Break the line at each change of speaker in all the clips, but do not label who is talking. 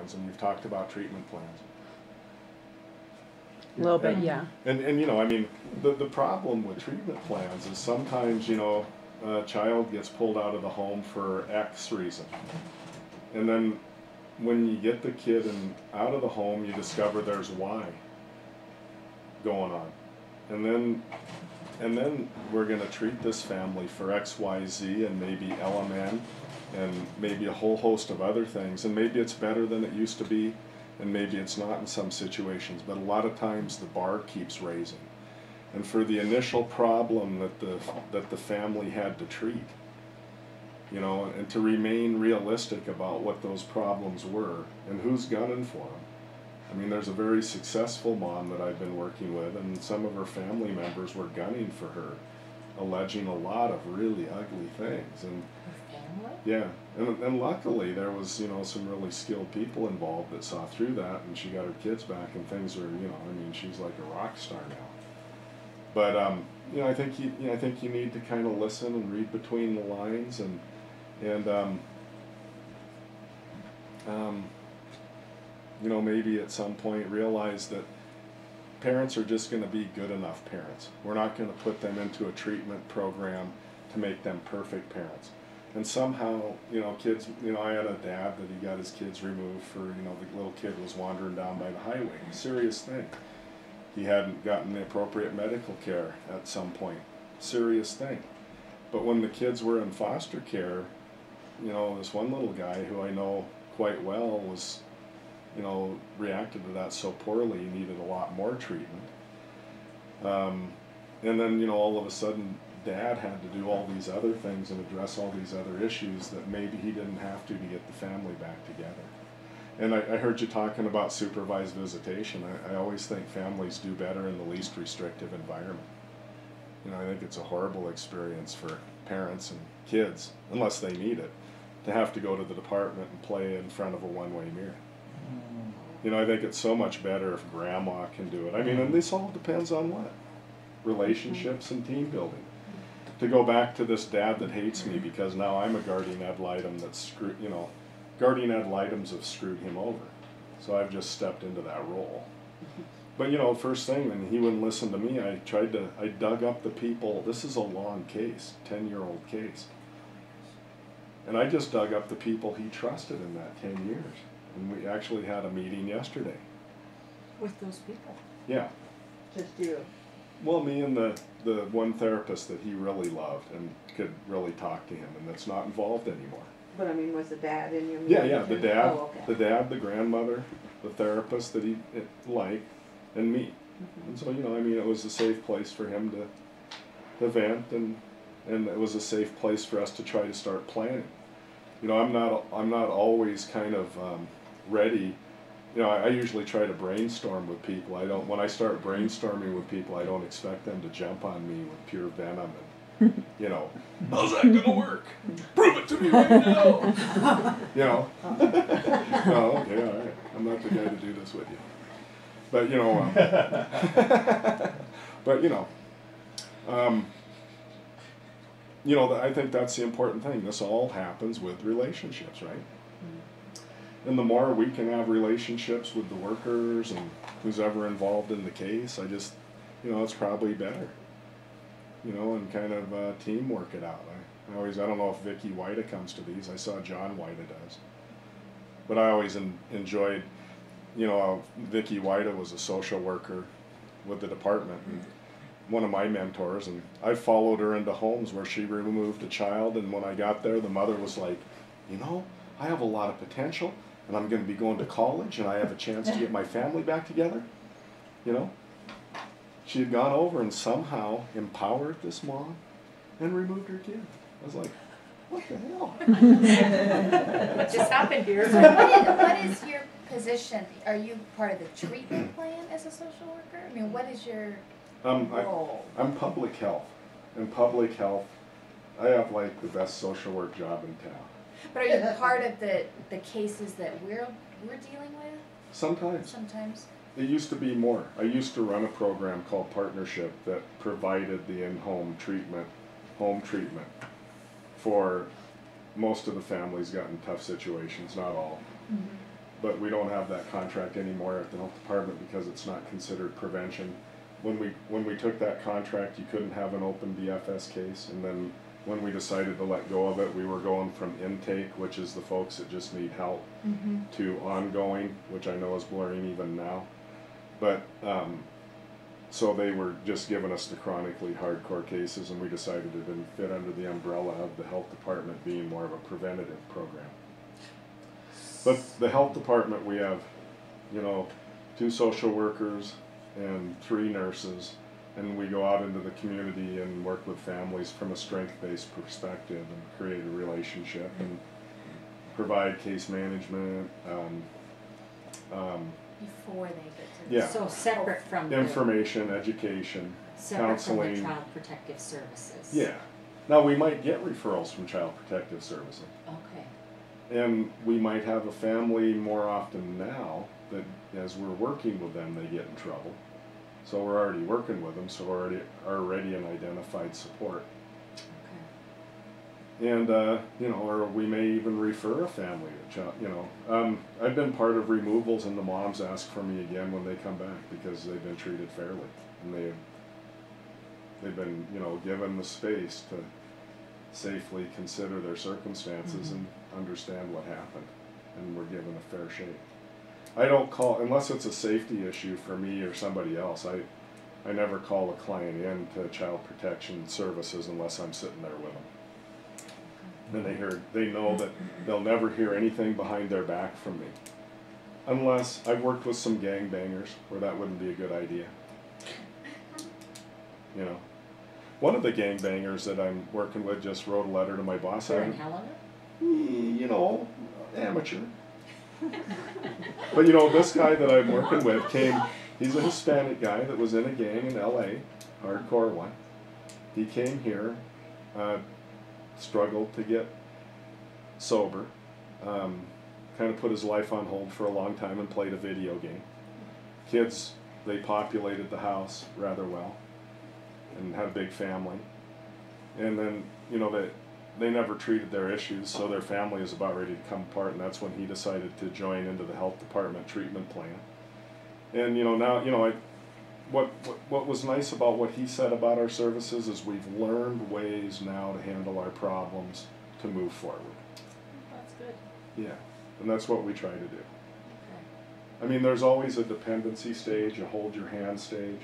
plans, and you've talked about treatment plans.
A little bit, yeah.
And you know, I mean, the problem with treatment plans is sometimes, you know, a child gets pulled out of the home for X reason. And then when you get the kid out of the home, you discover there's Y going on. And then we're going to treat this family for X, Y, Z, and maybe LMN, and maybe a whole host of other things. And maybe it's better than it used to be, and maybe it's not in some situations. But a lot of times the bar keeps raising. And for the initial problem that the family had to treat, you know, and to remain realistic about what those problems were and who's gunning for them. I mean, there's a very successful mom that I've been working with, and some of her family members were gunning for her, alleging a lot of really ugly things. And
Her family?
yeah, and luckily there was, you know, some really skilled people involved that saw through that, and she got her kids back, and things are, you know, I mean, she's like a rock star now. But you know, I think you need to kind of listen and read between the lines, and you know, maybe at some point realize that parents are just going to be good enough parents. We're not going to put them into a treatment program to make them perfect parents. And somehow, you know, kids, you know, I had a dad that he got his kids removed for, you know, the little kid was wandering down by the highway. Serious thing. He hadn't gotten the appropriate medical care at some point. Serious thing. But when the kids were in foster care, you know, this one little guy who I know quite well was, you know, reacted to that so poorly, he needed a lot more treatment. And then, you know, all of a sudden, Dad had to do all these other things and address all these other issues that maybe he didn't have to get the family back together. And I heard you talking about supervised visitation. I always think families do better in the least restrictive environment. You know, I think it's a horrible experience for parents and kids, unless they need it, to have to go to the department and play in front of a one-way mirror. You know, I think it's so much better if grandma can do it. I mean, and this all depends on what? Relationships and team building. To go back to this dad that hates me because now I'm a guardian ad litem that's screwed, you know, guardian ad litems have screwed him over. So I've just stepped into that role. But you know, first thing, when he wouldn't listen to me, I dug up the people. This is a long case, 10-year-old case. And I just dug up the people he trusted in that 10 years. And we actually had a meeting yesterday.
With those people?
Yeah.
Just you?
Well, me and the one therapist that he really loved and could really talk to him, and that's not involved anymore.
But I mean, was the dad in your meeting?
Yeah, the dad,
oh, okay.
the dad, the grandmother, the therapist that he liked, and me. And so, you know, I mean, it was a safe place for him to vent, and it was a safe place for us to try to start planning. You know, I'm not always kind of ready. You know, I usually try to brainstorm with people. When I start brainstorming with people, I don't expect them to jump on me with pure venom and, you know, how's that gonna work? Prove it to me right now. You know, no, okay, all right. I'm not the guy to do this with you. But you know, I think that's the important thing. This all happens with relationships, right? And the more we can have relationships with the workers and who's ever involved in the case, you know, it's probably better. You know, and kind of teamwork it out. I don't know if Vicki Whita comes to these. I saw John Whita does. But I always enjoyed, you know, Vicki Whita was a social worker with the department, and one of my mentors, and I followed her into homes where she removed a child, and when I got there, the mother was like, you know, I have a lot of potential, and I'm going to be going to college, and I have a chance to get my family back together. You know, she had gone over and somehow empowered this mom and removed her kid. I was like, what the hell?
What just happened here?
So what is your position? Are you part of the treatment plan as a social worker? I mean, what is your role?
I'm public health. In public health, I have like the best social work job in town.
But are you part of the cases that we're dealing with?
Sometimes.
Sometimes.
It used to be more. I used to run a program called Partnership that provided the in-home treatment, home treatment, for most of the families got in tough situations, not all. but we don't have that contract anymore at the health department because it's not considered prevention. When we took that contract, you couldn't have an open BFS case, and then when we decided to let go of it, we were going from intake, which is the folks that just need help, to ongoing, which I know is blurring even now. But so they were just giving us the chronically hardcore cases, and we decided it didn't fit under the umbrella of the health department being more of a preventative program. But the health department, we have, 2 social workers and 3 nurses, and we go out into the community and work with families from a strength-based perspective and create a relationship and provide case management.
Before they get to
Yeah.
So separate from
information, education,
separate
counseling.
from the Child Protective Services.
Yeah. Now we might get referrals from Child Protective Services.
Okay.
And we might have a family more often now that as we're working with them, they get in trouble. So we're already working with them, so we're already an identified support.
Okay.
And, or we may even refer a family to child, I've been part of removals and the moms ask for me again when they come back because they've been treated fairly. And they've been, given the space to safely consider their circumstances and understand what happened. And we're given a fair shake. I don't call, unless it's a safety issue for me or somebody else, I never call a client in to Child Protection Services unless I'm sitting there with them. And they know that they'll never hear anything behind their back from me. Unless I've worked with some gangbangers where that wouldn't be a good idea. One of the gangbangers that I'm working with just wrote a letter to my boss.
They're in Helena?
Amateur. But this guy that I'm working with he's a Hispanic guy that was in a gang in LA, hardcore one. He came here, struggled to get sober, kind of put his life on hold for a long time and played a video game. Kids, they populated the house rather well and had a big family. And then, they never treated their issues, so their family is about ready to come apart, and that's when he decided to join into the health department treatment plan. And now, what was nice about what he said about our services is we've learned ways now to handle our problems to move forward.
That's good.
Yeah, and that's what we try to do.
Okay.
I mean, there's always a dependency stage, a hold your hand stage.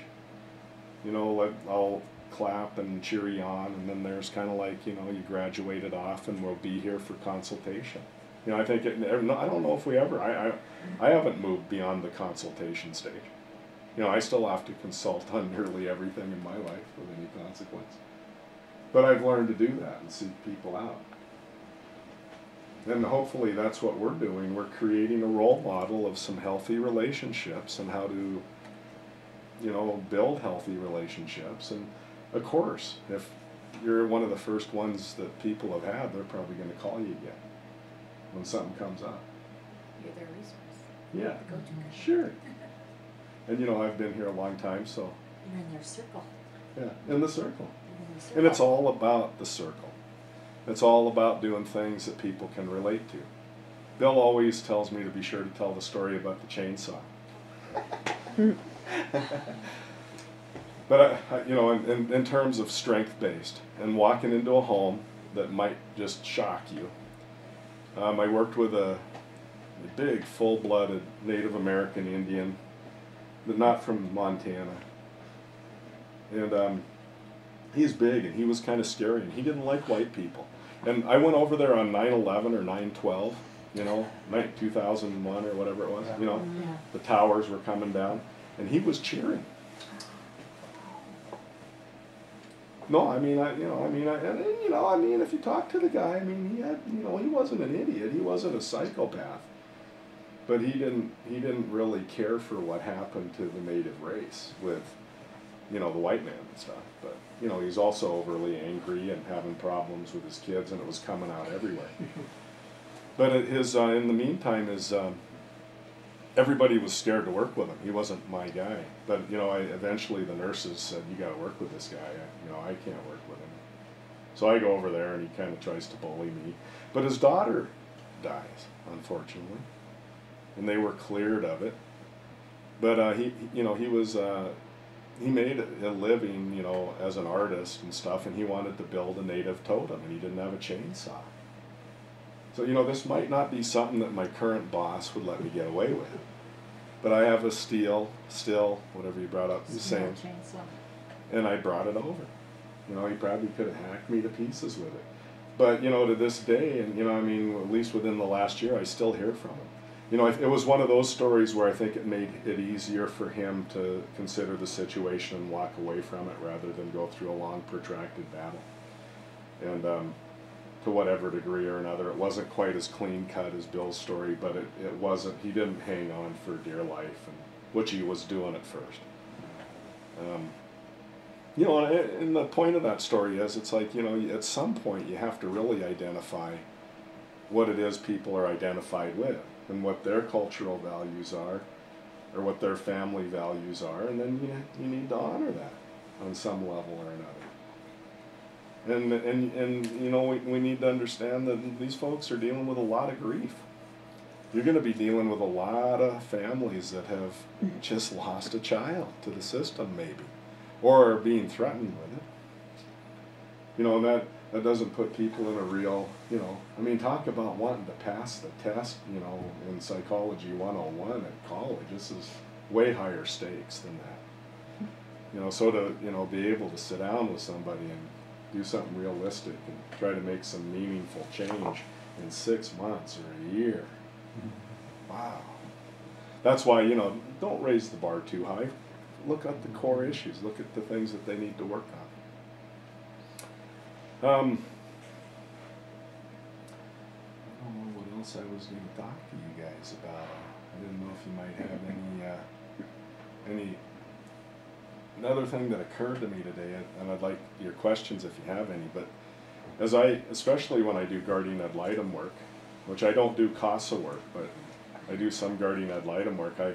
I'll clap and cheer you on, and then there's kind of like, you graduated off and we'll be here for consultation. I think, I don't know if we ever, I haven't moved beyond the consultation stage. I still have to consult on nearly everything in my life with any consequence. But I've learned to do that and seek people out. And hopefully that's what we're doing. We're creating a role model of some healthy relationships and how to, build healthy relationships. And of course, if you're one of the first ones that people have had, they're probably going to call you again when something comes up.
You're their resource.
Yeah,
The go-to guy.
sure. And I've been here a long time, so.
You're in their circle.
Yeah, in the circle.
You're in their circle.
And it's all about the circle. It's all about doing things that people can relate to. Bill always tells me to be sure to tell the story about the chainsaw. But, in terms of strength-based and walking into a home that might just shock you, I worked with a big, full-blooded Native American Indian, but not from Montana. And he's big, and he was kind of scary, and he didn't like white people. And I went over there on 9/11 or 9/12, 2001 or whatever it was.
Yeah.
The towers were coming down, and he was cheering. No, if you talk to the guy, he had, he wasn't an idiot. He wasn't a psychopath. But he didn't really care for what happened to the native race with, the white man and stuff. But, he's also overly angry and having problems with his kids, and it was coming out everywhere. But in the meantime, everybody was scared to work with him. He wasn't my guy. But, eventually the nurses said, you got to work with this guy. I can't work with him. So I go over there, and he kind of tries to bully me. But his daughter dies, unfortunately. and they were cleared of it. But you know, he made a living, you know, as an artist and stuff, and he wanted to build a native totem, and he didn't have a chainsaw. So, you know, this might not be something that my current boss would let me get away with, but I have a still, whatever you brought up, the same, and I brought it over. You know, he probably could have hacked me to pieces with it. But, you know, to this day, and, you know, I mean, at least within the last year, I still hear from him. You know, it was one of those stories where I think it made it easier for him to consider the situation and walk away from it rather than go through a long, protracted battle. And to whatever degree or another, it wasn't quite as clean cut as Bill's story, but it wasn't, he didn't hang on for dear life, and which he was doing at first. You know, and the point of that story is, it's like, you know, at some point you have to really identify what it is people are identified with and what their cultural values are or what their family values are, and then you need to honor that on some level or another. And you know, we need to understand that these folks are dealing with a lot of grief. You're going to be dealing with a lot of families that have just lost a child to the system, maybe, or are being threatened with it. You know, and that doesn't put people in a real, you know, I mean, talk about wanting to pass the test, you know, in Psychology 101 at college. This is way higher stakes than that. You know, so to, you know, be able to sit down with somebody and do something realistic and try to make some meaningful change in 6 months or a year. Wow. That's why, you know, don't raise the bar too high. Look at the core issues. Look at the things that they need to work on. I don't know what else I was going to talk to you guys about. I didn't know if you might have any another thing that occurred to me today, and I'd like your questions if you have any. But especially when I do guardian ad litem work, which I don't do CASA work, but I do some guardian ad litem work. I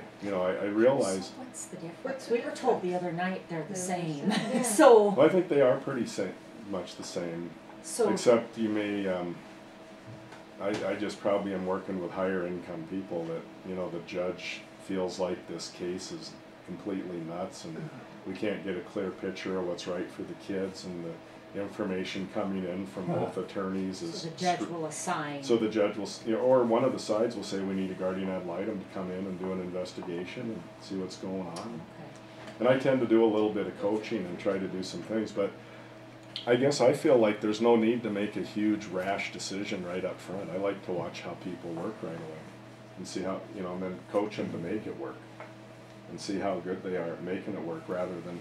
realize.
So what's the difference? We were told the other night they're the same.
Yeah.
So.
Well, I think they are pretty much the same.
So.
Except you may. I just probably am working with higher income people that, you know, the judge feels like this case is completely nuts and we can't get a clear picture of what's right for the kids, and the information coming in from both attorneys is.
So the judge will assign.
So the judge will, you know, or one of the sides will say we need a guardian ad litem to come in and do an investigation and see what's going on.
Okay.
And I tend to do a little bit of coaching and try to do some things, but I guess I feel like there's no need to make a huge rash decision right up front. I like to watch how people work right away and see how, you know, and then coach them to make it work and see how good they are at making it work rather than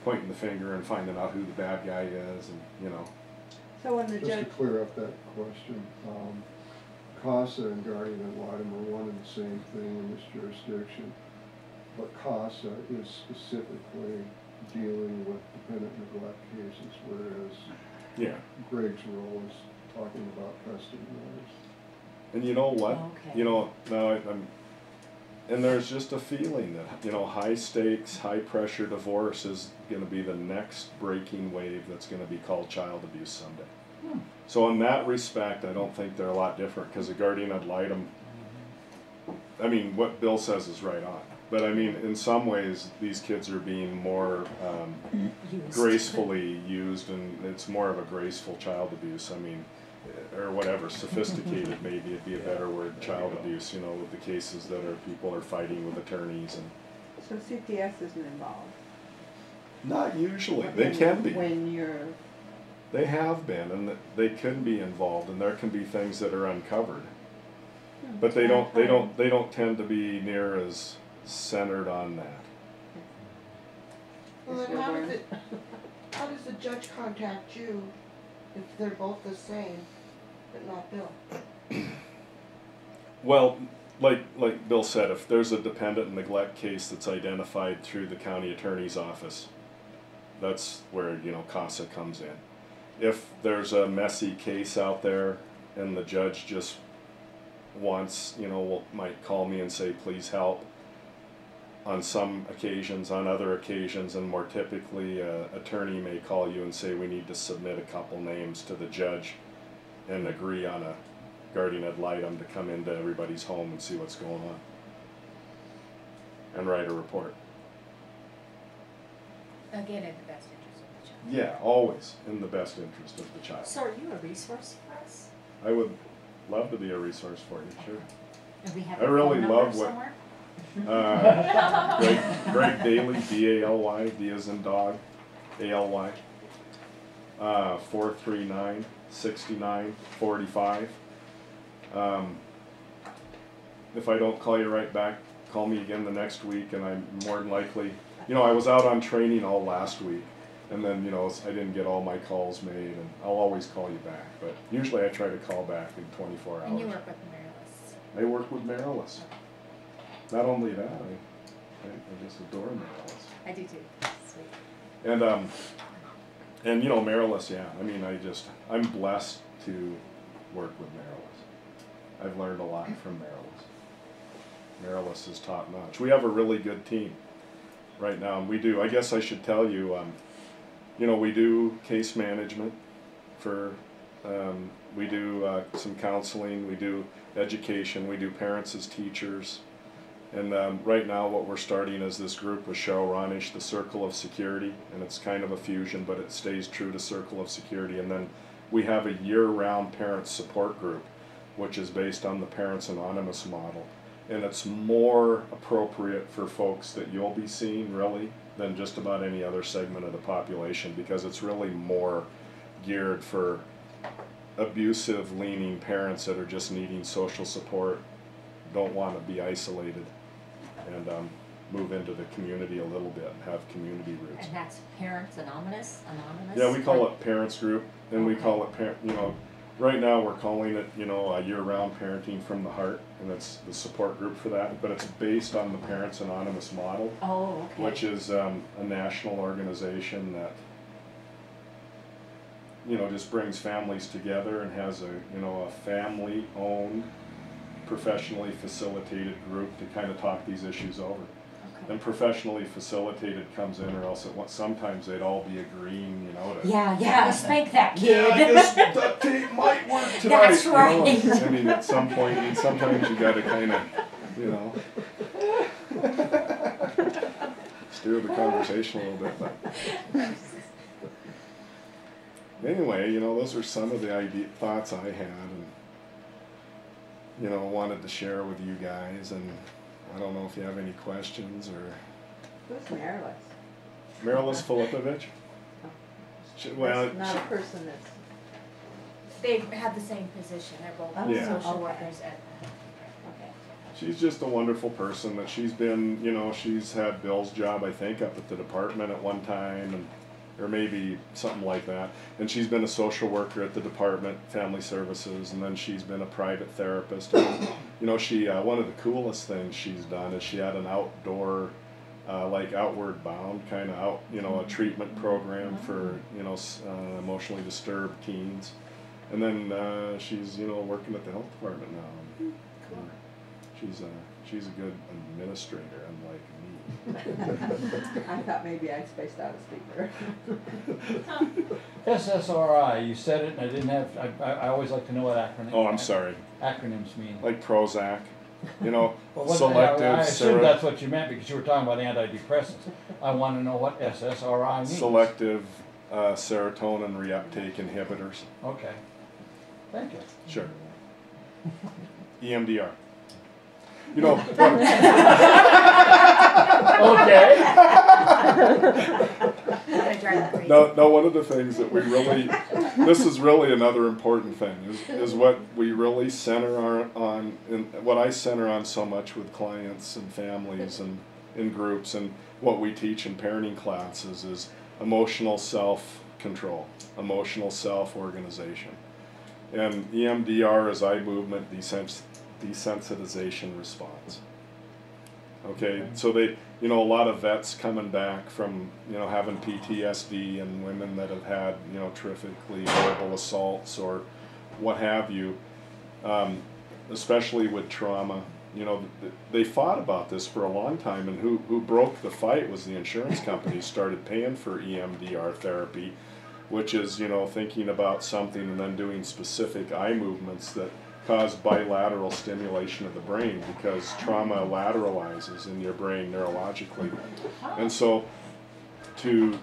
pointing the finger and finding out who the bad guy is, and, you know.
So when the
Just
judge,
to clear up that question, CASA and guardian ad litem are one and the same thing in this jurisdiction, but CASA is specifically dealing with dependent neglect cases, whereas Greg's role is talking about custody matters.
And you know what?
Okay.
You know, now and there's just a feeling that, you know, high stakes, high pressure divorce is going to be the next breaking wave that's going to be called child abuse someday. So in that respect, I don't think they're a lot different, because a guardian ad litem, I mean, what Bill says is right on. But I mean, in some ways, these kids are being more gracefully used, and it's more of a graceful child abuse. I mean, or whatever, sophisticated maybe it'd be a better word, child abuse, you know, with the cases that are people are fighting with attorneys and.
so CPS isn't involved?
Not usually. They can be.
When you're.
They have been, and they can be involved, and there can be things that are uncovered. But they don't tend to be near as centered on that.
Well, then how does the judge contact you if they're both the same, but not Bill?
Well, like Bill said, if there's a dependent neglect case that's identified through the county attorney's office, that's where, you know, CASA comes in. If there's a messy case out there and the judge just wants, you know, might call me and say, please help, on some occasions, on other occasions, and more typically, attorney may call you and say we need to submit a couple names to the judge and agree on guardian ad litem to come into everybody's home and see what's going on and write a report.
Again, in the best interest of the child.
Yeah, always in the best interest of the child.
So are you a resource for us?
I would love to be a resource for you, sure.
And we have
I
a
really
phone
love
number
what-
somewhere?
Greg Daly, D-A-L-Y, D as in dog, A-L-Y, 439-6945. If I don't call you right back, call me again the next week, and I'm more than likely, you know, I was out on training all last week, and then, you know, I didn't get all my calls made, and I'll always call you back, but usually I try to call back in 24 hours.
And you work with Marylis.
I work with Marylis. Not only that, I just adore Marylis.
I do too. Sweet.
And you know, Marylis, yeah, I mean, I'm blessed to work with Marylis. I've learned a lot from Marylis. Marylis is top notch. We have a really good team right now, and we do, I guess I should tell you, you know, we do case management for, we do some counseling, we do education, we do parents as teachers. And right now what we're starting is this group with Cheryl Ronish, the Circle of Security, and it's kind of a fusion, but it stays true to Circle of Security. And then we have a year-round parent support group, which is based on the Parents Anonymous model. And it's more appropriate for folks that you'll be seeing, really, than just about any other segment of the population, because it's really more geared for abusive-leaning parents that are just needing social support, don't want to be isolated, and move into the community a little bit and have community roots.
And that's Parents Anonymous?
Yeah, we call it Parents Group, and we
Okay.
call it parent. You know, right now we're calling it, you know, a year-round parenting from the heart, and that's the support group for that. But it's based on the Parents Anonymous model,
Oh, okay.
which is a national organization that, you know, just brings families together and has a family-owned, professionally facilitated group to kind of talk these issues over.
Okay.
And professionally facilitated comes in, or else sometimes they'd all be agreeing, you know, to
Yeah, spank that kid.
yeah, I guess that tape might work tonight.
That's
you know.
right.
I mean, at some point, and sometimes you got to kind of, you know, steer the conversation a little bit. But anyway, you know, those are some of the thoughts I had, and you know, wanted to share with you guys. And I don't know if you have any questions or.
Who's Marylis?
Marylis Filipovich. Well,
That's not a person that's,
They have the same position. They're both
Oh,
Yeah.
social
okay.
workers at.
okay.
she's just a wonderful person. That she's been, you know, she's had Bill's job, I think, up at the department at one time, and or maybe something like that. And she's been a social worker at the department, family services, and then she's been a private therapist. And, you know, she one of the coolest things she's done is she had an outdoor, like Outward Bound kind of a treatment program for, you know, emotionally disturbed teens. And then she's, you know, working at the health department now. And, she's a good administrator, unlike me.
I thought maybe I spaced out a speaker.
SSRI, you said it, and I didn't have, I always like to know what acronyms mean.
Like Prozac, you know,
Well, what-
selective
I assumed that's what you meant because you were talking about antidepressants. I want to know what SSRI means.
selective serotonin reuptake inhibitors.
Okay, thank you.
Sure. EMDR. You know,
Okay.
Gonna drive them crazy.
no, one of the things that we really, this is really another important thing, is what we really center on, and what I center on so much with clients and families and in groups, and what we teach in parenting classes is emotional self-control, emotional self-organization. And EMDR is eye movement desensitization response. Okay, so they, you know, a lot of vets coming back from, you know, having PTSD, and women that have had, you know, terrifically horrible assaults or what have you, especially with trauma, you know, they fought about this for a long time, and who broke the fight was the insurance companies started paying for EMDR therapy, which is, you know, thinking about something and then doing specific eye movements that cause bilateral stimulation of the brain, because trauma lateralizes in your brain neurologically. And so to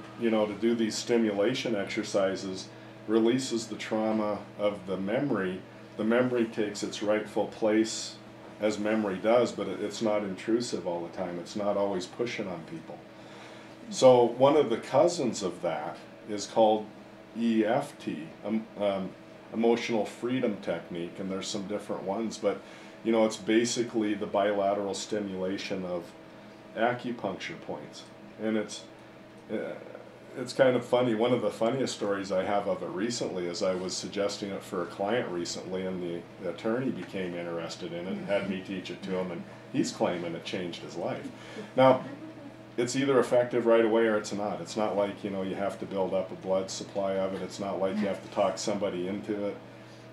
do these stimulation exercises releases the trauma of the memory. The memory takes its rightful place as memory does, but it's not intrusive all the time. It's not always pushing on people. So one of the cousins of that is called EFT, emotional freedom technique, and there's some different ones, but it's basically the bilateral stimulation of acupuncture points. And it's kind of funny. One of the funniest stories I have of it recently is I was suggesting it for a client recently, and the attorney became interested in it and had me teach it to him, and he's claiming it changed his life. Now, it's either effective right away or it's not. It's not like, you have to build up a blood supply of it. It's not like you have to talk somebody into it.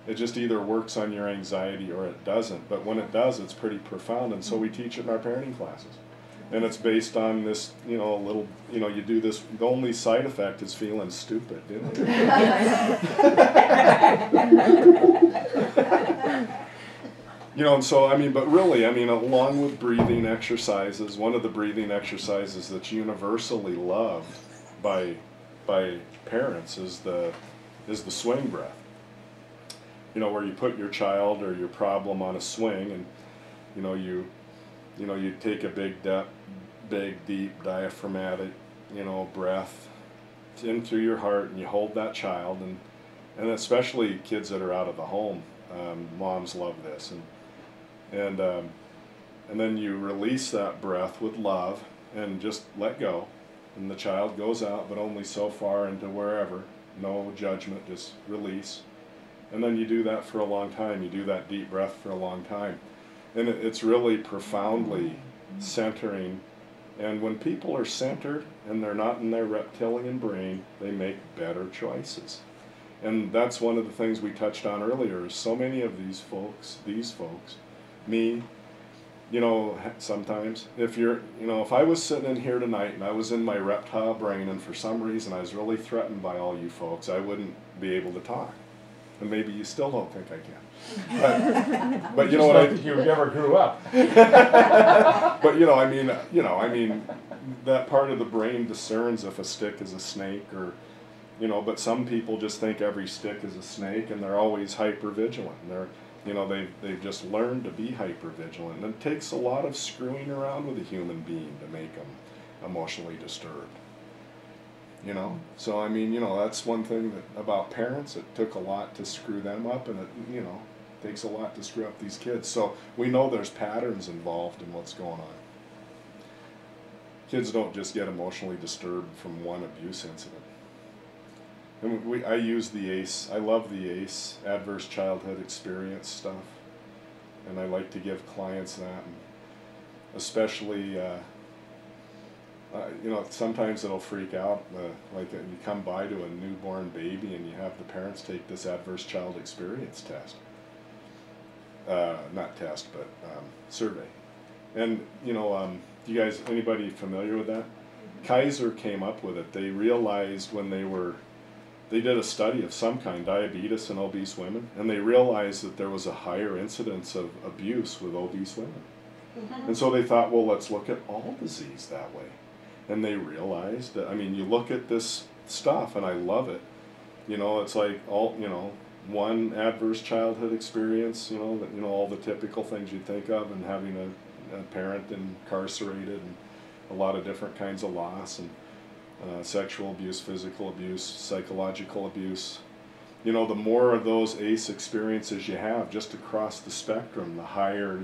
It just either works on your anxiety or it doesn't. But when it does, it's pretty profound, and so we teach it in our parenting classes. And it's based on this, you do this, the only side effect is feeling stupid, isn't it? And so, but really, along with breathing exercises, one of the breathing exercises that's universally loved by parents is the swing breath. Where you put your child or your problem on a swing, and, you take a big, deep, diaphragmatic, breath in through your heart, and you hold that child, and especially kids that are out of the home, moms love this, and then you release that breath with love and just let go, and the child goes out, but only so far into wherever, no judgment, just release, and then you do that for a long time. You do that deep breath for a long time, and it's really profoundly centering. And when people are centered and they're not in their reptilian brain, they make better choices. And that's one of the things we touched on earlier, is so many of these folks, me, sometimes, if I was sitting in here tonight and I was in my reptile brain, and for some reason I was really threatened by all you folks, I wouldn't be able to talk. And maybe you still don't think I can. But you know what
you never grew up.
But that part of the brain discerns if a stick is a snake, or but some people just think every stick is a snake, and they're always hyper vigilant. And they've just learned to be hyper vigilant. And it takes a lot of screwing around with a human being to make them emotionally disturbed. So that's one thing about parents. It took a lot to screw them up, and it takes a lot to screw up these kids. So we know there's patterns involved in what's going on. Kids don't just get emotionally disturbed from one abuse incident. And I use the ACE. I love the ACE, Adverse Childhood Experience stuff, and I like to give clients that, and especially. Sometimes it'll freak out, like you come by to a newborn baby and you have the parents take this adverse child experience test. Not test, but survey. And, you guys, anybody familiar with that? Kaiser came up with it. They realized when they did a study of some kind, diabetes in obese women, and they realized that there was a higher incidence of abuse with obese women. And so they thought, well, let's look at all disease that way. And they realized that, you look at this stuff, and I love it. It's like one adverse childhood experience, all the typical things you'd think of, and having a parent incarcerated, and a lot of different kinds of loss, and sexual abuse, physical abuse, psychological abuse. The more of those ACE experiences you have just across the spectrum, the higher,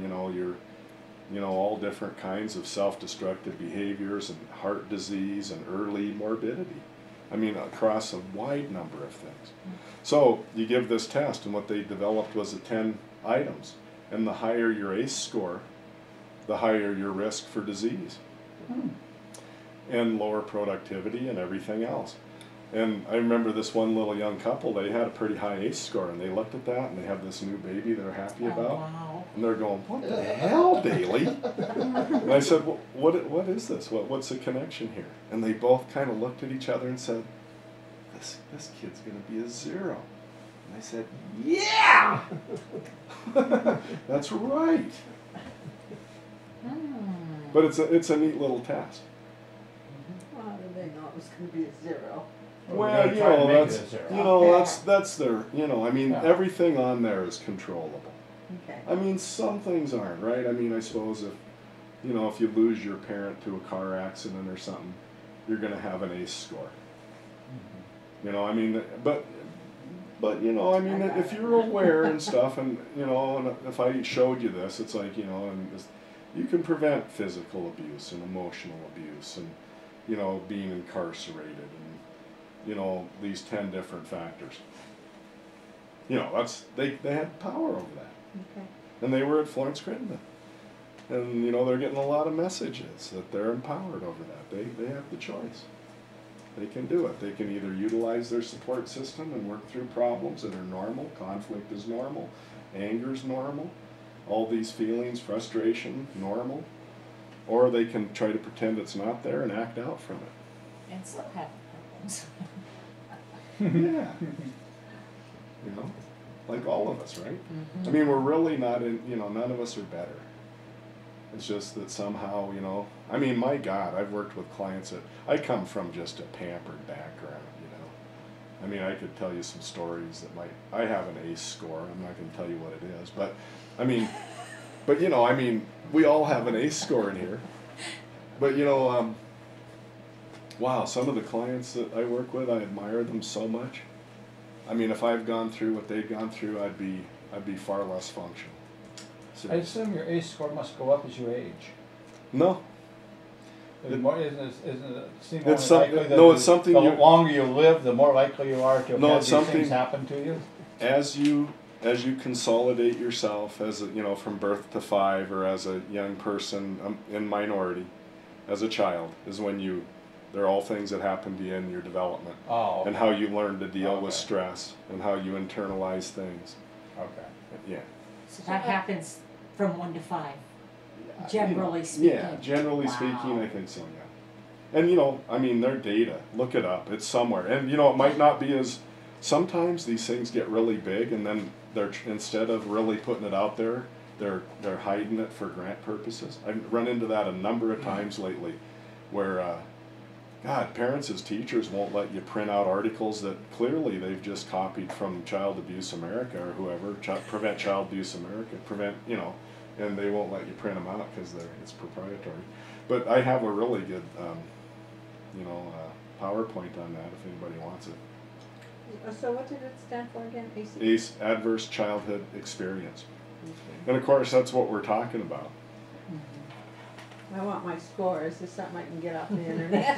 all different kinds of self-destructive behaviors, and heart disease, and early morbidity. Across a wide number of things. So you give this test, and what they developed was 10 items. And the higher your ACE score, the higher your risk for disease. And lower productivity and everything else. And I remember this one little young couple, they had a pretty high ACE score, and they looked at that, and they have this new baby they're happy about.
Wow.
And they're going, what the hell, Daly? And I said, well, what is this? What's the connection here? And they both kind of looked at each other and said, this kid's going to be a 0. And I said, yeah! That's right. But it's a neat little test.
Well, they know it was gonna be a 0.
Well,
you know,
that's their, I mean,
Yeah.
everything on there is controllable.
Okay.
I mean, some things aren't, right? I mean, I suppose if you lose your parent to a car accident or something, you're going to have an ACE score. I mean, but I mean, if you're aware and stuff, and and if I showed you this, it's like, and you can prevent physical abuse and emotional abuse and being incarcerated and these 10 different factors. They had power over that.
Okay.
And they were at Florence Crittenden. And they're getting a lot of messages that they're empowered over that. They have the choice. They can do it. They can either utilize their support system and work through problems that are normal. Conflict is normal. Anger is normal. All these feelings, frustration, normal. Or they can try to pretend it's not there and act out from it.
And still have problems.
Yeah. Like all of us, right? I mean, we're really not none of us are better. It's just that somehow, I mean, my God, I've worked with clients that, I come from just a pampered background, I mean, I could tell you some stories that I have an ACE score, I'm not going to tell you what it is, but, I mean, we all have an ACE score in here. But, wow, some of the clients that I work with, I admire them so much. I mean, if I've gone through what they've gone through, I'd be far less functional.
I assume your ACE score must go up as you age.
No.
Isn't it seem
It's
more likely that
it's something
the
you,
longer you live, the more likely you are to have these things happen to you?
As you consolidate yourself as from birth to 5, or as a young person in minority, as a child, is when they're all things that happen to you in your development.
Oh, okay.
And how you learn to deal with stress and how you internalize things.
Okay.
Yeah.
So that happens from 1 to 5, generally speaking.
Yeah, generally speaking, I think so, yeah. And I mean, their data, look it up, it's somewhere. And it might not be sometimes these things get really big, and then instead of really putting it out there, they're hiding it for grant purposes. I've run into that a number of times lately, where God, parents as teachers won't let you print out articles that clearly they've just copied from Child Abuse America or whoever, Prevent Child Abuse America, and they won't let you print them out because it's proprietary. But I have a really good, PowerPoint on that if anybody wants it.
So what did it stand for again? ACE?
ACE, Adverse Childhood Experience. And of course, that's what we're talking about.
I want my score. Is this something I can get off the internet?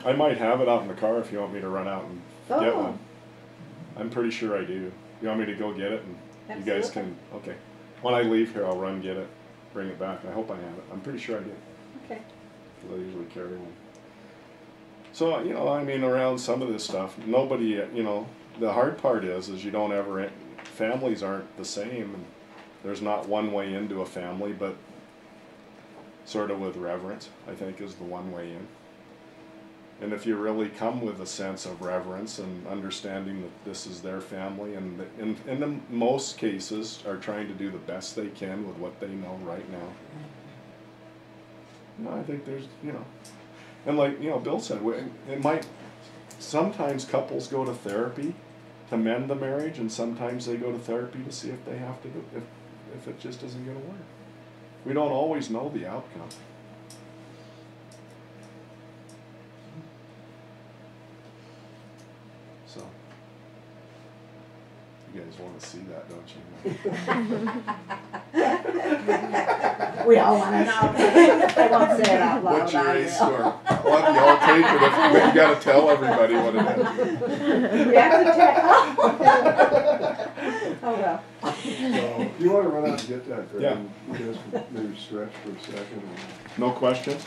I might have it out in the car if you want me to run out and get
Oh.
one. I'm pretty sure I do. You want me to go get it, and you guys can, okay. When I leave here, I'll run, get it, bring it back. I hope I have it. I'm pretty sure I do.
Okay.
Because I usually carry one. So, I mean, around some of this stuff, nobody, the hard part is you don't ever, families aren't the same, and there's not one way into a family, but sort of with reverence, I think, is the one way in. And if you really come with a sense of reverence and understanding that this is their family, and in most cases are trying to do the best they can with what they know right now. I think there's, and like, Bill said, sometimes couples go to therapy to mend the marriage, and sometimes they go to therapy to see if they have to do, if it just isn't going to work. We don't always know the outcome. So, you guys want to see that, don't you?
We all want to know. I won't say it out loud.
What's your ACE score? I'll have you all take it, but you got to tell everybody what it is.
We have to check. Oh well.
So, you want to run out and get that, Greg?
Yeah.
You guys can maybe stretch for a second.
No questions?